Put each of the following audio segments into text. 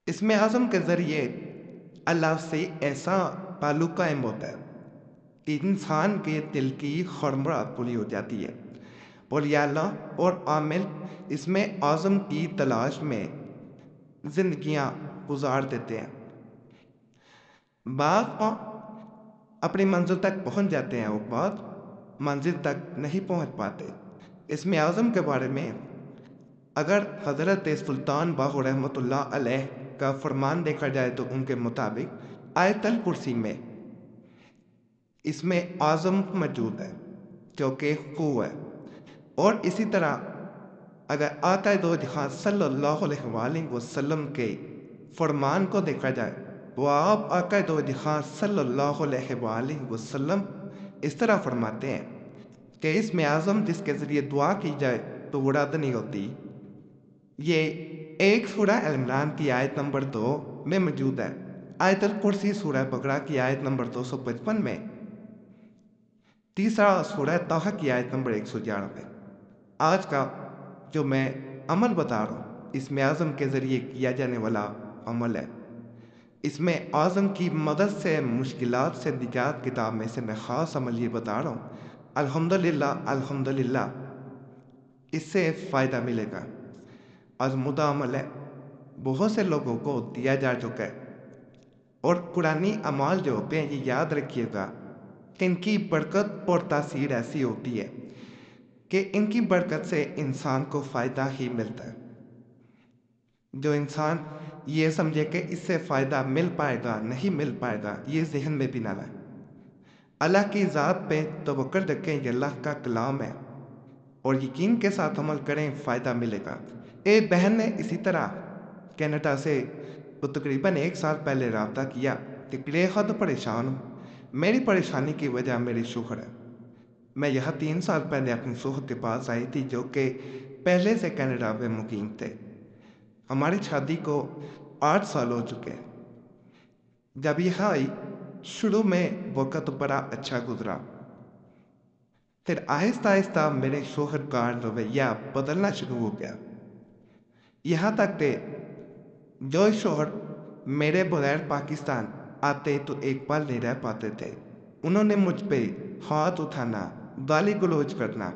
اسم اعظم کے ذریعے اللہ سے ایسا تعلق قائم ہوتا ہے کہ انسان کے دل کی خرمراہٹ پوری ہو جاتی ہے، اور یا اللہ اور عامل اسم اعظم کی تلاش میں زندگیاں گزار دیتے ہیں۔ بعض اپنی منزل تک پہنچ جاتے ہیں اور بعض منزل تک نہیں پہنچ پاتے۔ اسم اعظم کے بارے میں اگر حضرت سلطان باہو رحمۃ اللہ علیہ کا فرمان دیکھا جائے تو ان کے مطابق آیت الکرسی میں اسم اعظم موجود ہے جو کہ خو ہے، اور اسی طرح اگر آقا دو جہاں صلی اللہ علیہ وآلہ وسلم کے فرمان کو دیکھا جائے وہ آپ آقا دو جہاں صلی اللہ علیہ وآلہ وسلم اس طرح فرماتے ہیں کہ اسم اعظم جس کے ذریعے دعا کی جائے تو وہ رد نہیں ہوتی۔ یہ ایک سورہ عمران کی آیت نمبر 2 میں موجود ہے، آیت الکرسی سورہ بقرہ کی آیت نمبر 255 میں، تیسرا سورہ طٰہٰ کی آیت نمبر 111 میں۔ آج کا جو میں عمل بتا رہا ہوں اسم اعظم کے ذریعے کیا جانے والا عمل ہے۔ اسم اعظم کی مدد سے مشکلات سے نجات کتاب میں سے میں خاص عمل یہ بتا رہا ہوں، الحمدللہ الحمدللہ اس سے فائدہ ملے گا۔ آزمودہ عمل ہے، بہت سے لوگوں کو دیا جا چکا ہے، اور قرآنی اعمال جو ہوتے ہیں یہ یاد رکھیے گا کہ ان کی برکت اور تاثیر ایسی ہوتی ہے کہ ان کی برکت سے انسان کو فائدہ ہی ملتا ہے۔ جو انسان یہ سمجھے کہ اس سے فائدہ مل پائے گا نہیں مل پائے گا، یہ ذہن میں بھی نہ لائے۔ اللہ کی ذات پہ توکل رکھیں، یہ اللہ کا کلام ہے، اور یقین کے ساتھ عمل کریں، فائدہ ملے گا۔ ایک بہن نے اسی طرح کینیڈا سے وہ تقریباً 1 سال پہلے رابطہ کیا کہ بے حد پریشان ہوں، میری پریشانی کی وجہ میری شوہر ہے۔ میں یہاں 3 سال پہلے اپنی شوہر کے پاس آئی تھی جو کہ پہلے سے کینیڈا میں مقیم تھے۔ ہماری شادی کو 8 سال ہو چکے۔ جب یہاں آئی شروع میں وقت بڑا اچھا گزرا، پھر آہستہ آہستہ میرے شوہر کا رویہ بدلنا شروع ہو گیا، یہاں تک کہ جو شوہر میرے بغیر پاکستان آتے تو ایک پل نہیں رہ پاتے تھے، انہوں نے مجھ پہ ہاتھ اٹھانا، گالی گلوچ کرنا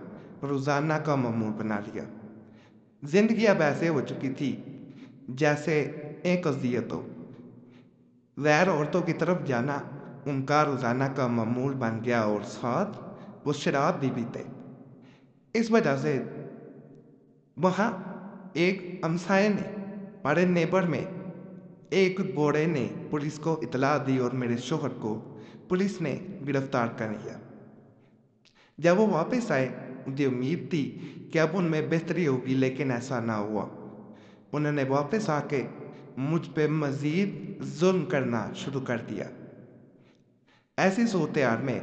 روزانہ کا معمول بنا لیا۔ زندگی اب ایسے ہو چکی تھی جیسے ایک اذیت ہو، غیر عورتوں کی طرف جانا ان کا روزانہ کا معمول بن گیا، اور ساتھ وہ شراب بھی پیتے۔ اس وجہ سے وہاں ایک ہمسائے نے، ہمارے نیبر میں ایک گوڑے نے پولیس کو اطلاع دی اور میرے شوہر کو پولیس نے گرفتار کر لیا۔ جب وہ واپس آئے مجھے امید تھی کہ اب ان میں بہتری ہوگی، لیکن ایسا نہ ہوا۔ انہوں نے واپس آ کے مجھ پہ مزید ظلم کرنا شروع کر دیا۔ ایسی صورتحال میں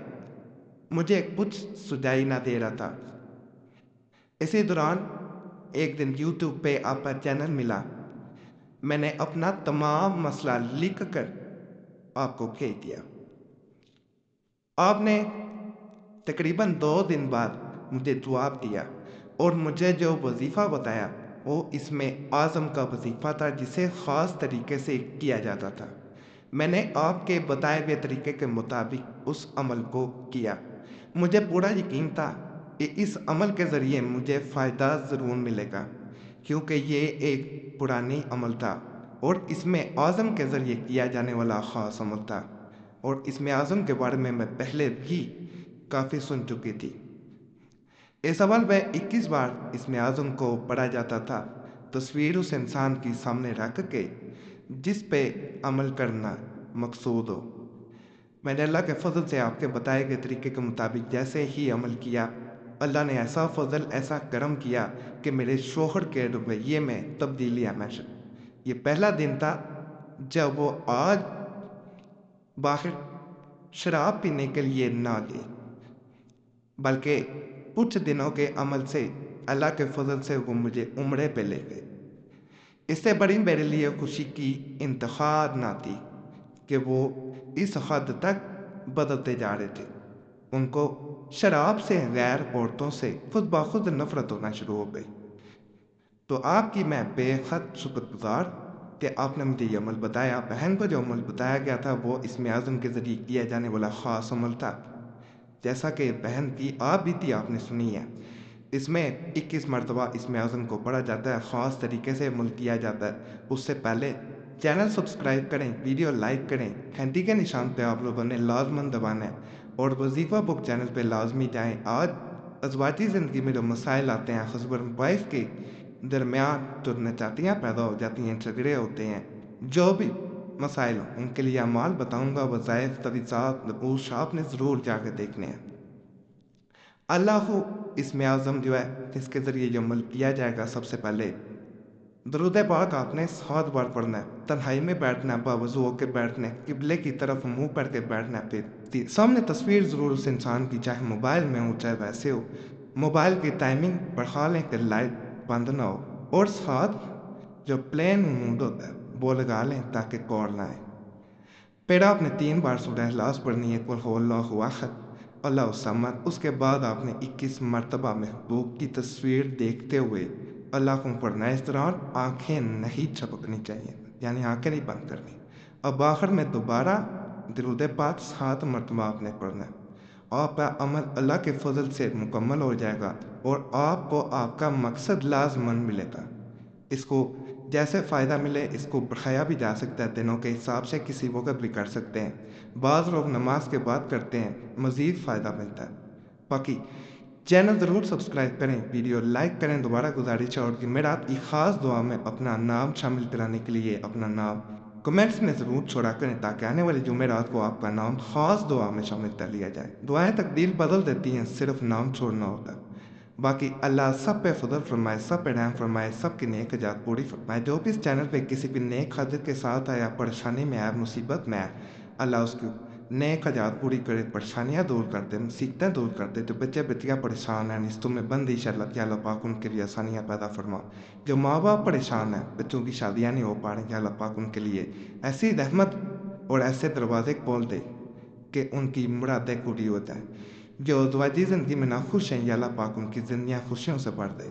مجھے کچھ سجائی نہ دے رہا تھا۔ اسی دوران ایک دن یوٹیوب پہ آپ کا چینل ملا، میں نے اپنا تمام مسئلہ لکھ کر آپ کو بھیج دیا۔ آپ نے تقریباً 2 دن بعد مجھے جواب دیا اور مجھے جو وظیفہ بتایا وہ اسم اعظم کا وظیفہ تھا جسے خاص طریقے سے کیا جاتا تھا۔ میں نے آپ کے بتائے ہوئے طریقے کے مطابق اس عمل کو کیا۔ مجھے پورا یقین تھا کہ اس عمل کے ذریعے مجھے فائدہ ضرور ملے گا، کیونکہ یہ ایک پرانی عمل تھا اور اسم اعظم کے ذریعے کیا جانے والا خاص عمل تھا، اور اسم اعظم کے بارے میں پہلے بھی کافی سن چکی تھی۔ اس عمل میں 21 بار اسم اعظم کو پڑھا جاتا تھا، تصویر اس انسان کی سامنے رکھ کے جس پہ عمل کرنا مقصود ہو۔ میں نے اللہ کے فضل سے آپ کے بتائے گئے طریقے کے مطابق جیسے ہی عمل کیا، اللہ نے ایسا فضل ایسا کرم کیا کہ میرے شوہر کے رویے میں تبدیلی آمد۔ یہ پہلا دن تھا جب وہ آج باہر شراب پینے کے لیے نہ گئے، بلکہ کچھ دنوں کے عمل سے اللہ کے فضل سے وہ مجھے عمرے پہ لے گئے۔ اس سے بڑی میرے لیے خوشی کی انتہا نہ تھی کہ وہ اس حد تک بدلتے جا رہے تھے۔ ان کو شراب سے، غیر عورتوں سے خود بخود نفرت ہونا شروع ہو گئی۔ تو آپ کی میں بے حد شکر گزار کہ آپ نے مجھے یہ عمل بتایا، بہن کو جو عمل بتایا گیا تھا وہ اسم اعظم کے ذریعے کیا جانے والا خاص عمل تھا، جیسا کہ بہن کی آپ بیتی آپ نے سنی ہے۔ اس میں 21 مرتبہ اسم اعظم کو پڑھا جاتا ہے، خاص طریقے سے عمل کیا جاتا ہے۔ اس سے پہلے چینل سبسکرائب کریں، ویڈیو لائک کریں، گھنٹی کے نشان پہ آپ لوگوں نے لازماً دبانا ہے، اور وظیفہ بک چینل پہ لازمی جائیں۔ آج ازواجی زندگی میں جو مسائل آتے ہیں ہسبینڈ وائف کے درمیان، جو نچاتیاں پیدا ہو جاتی ہیں، جھگڑے ہوتے ہیں، جو بھی مسائل ہوں ان کے لیے اعمال بتاؤں گا، وظائف، تویزات، نقوش آپ نے ضرور جا کے دیکھنے ہیں۔ اللہ اسم اعظم جو ہے اس کے ذریعے جو عمل کیا جائے گا، سب سے پہلے درود پاک آپ نے 7 بار پڑھنا ہے، تنہائی میں بیٹھنا ہے، باوضو ہو کے بیٹھنا ہے، قبلے کی طرف منہ کر کے بیٹھنا ہے، پھر سامنے تصویر ضرور اس انسان کی، چاہے موبائل میں ہو چاہے ویسے ہو، موبائل کی ٹائمنگ بڑھا لیں کہ لائٹ بند نہ ہو، اور ساتھ جو پلین موڈ ہوتا ہے وہ لگا لیں تاکہ کال نہ آئے۔ پھر آپ نے 3 بار سورہ اخلاص پڑھنی ہے، قل هو اللہ احد اللہ الصمد۔ اس کے بعد آپ نے 21 مرتبہ محبوب کی تصویر دیکھتے ہوئے اللہ کو پڑھنا ہے۔ اس دوران آنکھیں نہیں جھپکنی چاہیے، یعنی آنکھیں نہیں بند کرنی۔ اب آخر میں دوبارہ درود پاک 7 مرتبہ آپ نے پڑھنا ہے۔ آپ کا عمل اللہ کے فضل سے مکمل ہو جائے گا اور آپ کو آپ کا مقصد لازماً ملے گا۔ اس کو جیسے فائدہ ملے اس کو بڑھایا بھی جا سکتا ہے، دنوں کے حساب سے کسی وقت بھی کر سکتے ہیں، بعض لوگ نماز کے بعد کرتے ہیں، مزید فائدہ ملتا ہے۔ باقی چینل ضرور سبسکرائب کریں، ویڈیو لائک کریں، دوبارہ گزارش ہے، اور جمعرات کی خاص دعا میں اپنا نام شامل کرانے کے لیے اپنا نام کمنٹس میں ضرور چھوڑا کریں تاکہ آنے والے جمعرات کو آپ کا نام خاص دعا میں شامل کر لیا جائے۔ دعائیں تقدیر بدل دیتی ہیں، صرف نام چھوڑنا ہوتا ہے۔ باقی اللہ سب پہ فضل فرمائے، سب پہ رحم فرمائے، سب کی نیک حاجات پوری فرمائے۔ جو بھی اس چینل پہ کسی بھی نیک حاجت کے ساتھ آیا، پریشانی میں آیا، مصیبت میں آیا، اللہ اس کی نیک حاجات پوری کرے، پریشانیاں دور کر دے، مصیبتیں دور کر دے۔ جو بچے بچیاں پریشان ہیں، رشتوں میں بندش، اللہ پاک ان کے لیے آسانیاں پیدا فرما۔ جو ماں باپ پریشان ہیں، بچوں کی شادیاں نہیں ہو پا رہی، اللہ پاک ان کے لیے ایسی رحمت اور ایسے دروازے کھول دے کہ ان کی مرادیں پوری ہو جائیں۔ جو ازواجی زندگی میں ناخوش ہیں، یا اللہ پاک ان کی زندگیاں خوشیوں سے بھر دے۔